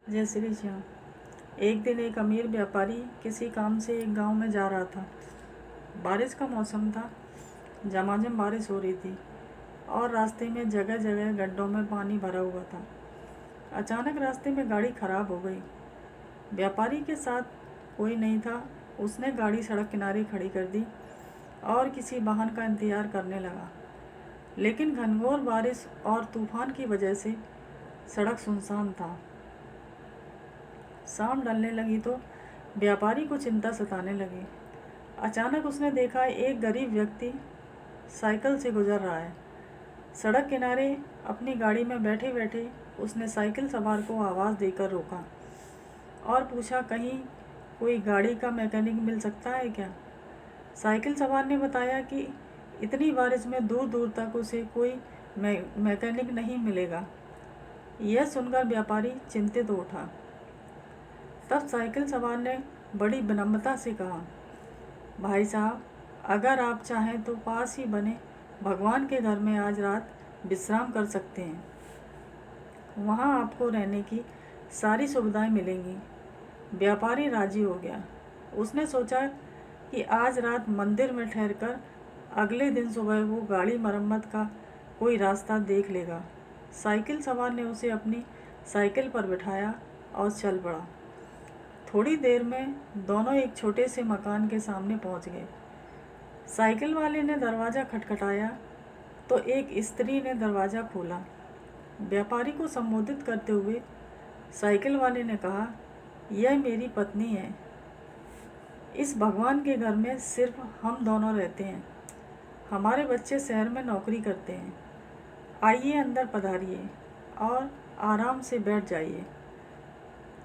जय श्री श्याम। एक दिन एक अमीर व्यापारी किसी काम से एक गांव में जा रहा था। बारिश का मौसम था, झमाझम बारिश हो रही थी और रास्ते में जगह जगह गड्ढों में पानी भरा हुआ था। अचानक रास्ते में गाड़ी खराब हो गई। व्यापारी के साथ कोई नहीं था। उसने गाड़ी सड़क किनारे खड़ी कर दी और किसी वाहन का इंतज़ार करने लगा। लेकिन घनघोर बारिश और तूफान की वजह से सड़क सुनसान था। शाम ढलने लगी तो व्यापारी को चिंता सताने लगी। अचानक उसने देखा एक गरीब व्यक्ति साइकिल से गुजर रहा है। सड़क किनारे अपनी गाड़ी में बैठे बैठे उसने साइकिल सवार को आवाज़ देकर रोका और पूछा, कहीं कोई गाड़ी का मैकेनिक मिल सकता है क्या? साइकिल सवार ने बताया कि इतनी बारिश में दूर दूर तक उसे कोई मैकेनिक नहीं मिलेगा। यह सुनकर व्यापारी चिंतित हो उठा। तब साइकिल सवार ने बड़ी विनम्रता से कहा, भाई साहब, अगर आप चाहें तो पास ही बने भगवान के घर में आज रात विश्राम कर सकते हैं। वहाँ आपको रहने की सारी सुविधाएं मिलेंगी। व्यापारी राजी हो गया। उसने सोचा कि आज रात मंदिर में ठहरकर अगले दिन सुबह वो गाड़ी मरम्मत का कोई रास्ता देख लेगा। साइकिल सवार ने उसे अपनी साइकिल पर बिठाया और चल पड़ा। थोड़ी देर में दोनों एक छोटे से मकान के सामने पहुंच गए। साइकिल वाले ने दरवाज़ा खटखटाया तो एक स्त्री ने दरवाज़ा खोला। व्यापारी को संबोधित करते हुए साइकिल वाले ने कहा, यह मेरी पत्नी है। इस भगवान के घर में सिर्फ हम दोनों रहते हैं। हमारे बच्चे शहर में नौकरी करते हैं। आइए अंदर पधारिए और आराम से बैठ जाइए।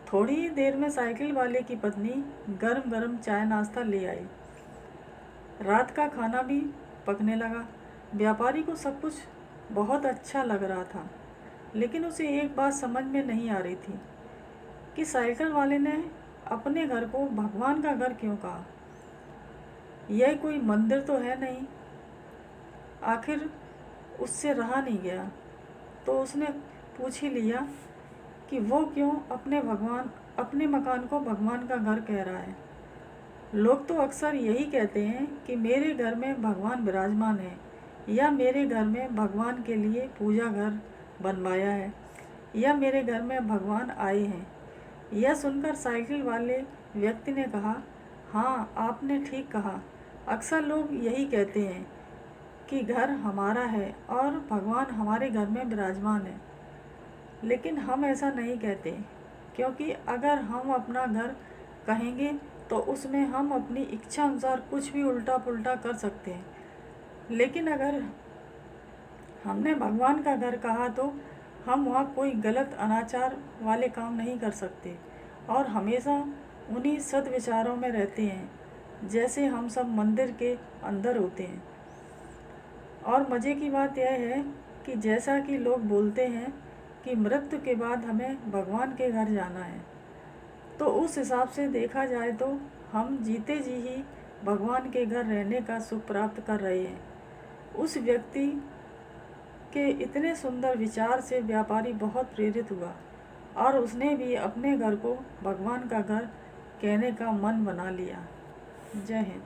थोड़ी ही देर में साइकिल वाले की पत्नी गरम गरम चाय नाश्ता ले आई। रात का खाना भी पकने लगा। व्यापारी को सब कुछ बहुत अच्छा लग रहा था, लेकिन उसे एक बात समझ में नहीं आ रही थी कि साइकिल वाले ने अपने घर को भगवान का घर क्यों कहा। यह कोई मंदिर तो है नहीं। आखिर उससे रहा नहीं गया तो उसने पूछ ही लिया कि वो क्यों अपने मकान को भगवान का घर कह रहा है। लोग तो अक्सर यही कहते हैं कि मेरे घर में भगवान विराजमान है, या मेरे घर में भगवान के लिए पूजा घर बनवाया है, या मेरे घर में भगवान आए हैं। यह सुनकर साइकिल वाले व्यक्ति ने कहा, हाँ, आपने ठीक कहा। अक्सर लोग यही कहते हैं कि घर हमारा है और भगवान हमारे घर में विराजमान है, लेकिन हम ऐसा नहीं कहते, क्योंकि अगर हम अपना घर कहेंगे तो उसमें हम अपनी इच्छा अनुसार कुछ भी उल्टा पुल्टा कर सकते हैं। लेकिन अगर हमने भगवान का घर कहा तो हम वहाँ कोई गलत अनाचार वाले काम नहीं कर सकते और हमेशा उन्हीं सद्विचारों में रहते हैं जैसे हम सब मंदिर के अंदर होते हैं। और मज़े की बात यह है कि जैसा कि लोग बोलते हैं कि मृत्यु के बाद हमें भगवान के घर जाना है, तो उस हिसाब से देखा जाए तो हम जीते जी ही भगवान के घर रहने का सुख प्राप्त कर रहे हैं। उस व्यक्ति के इतने सुंदर विचार से व्यापारी बहुत प्रेरित हुआ और उसने भी अपने घर को भगवान का घर कहने का मन बना लिया। जय हिंद।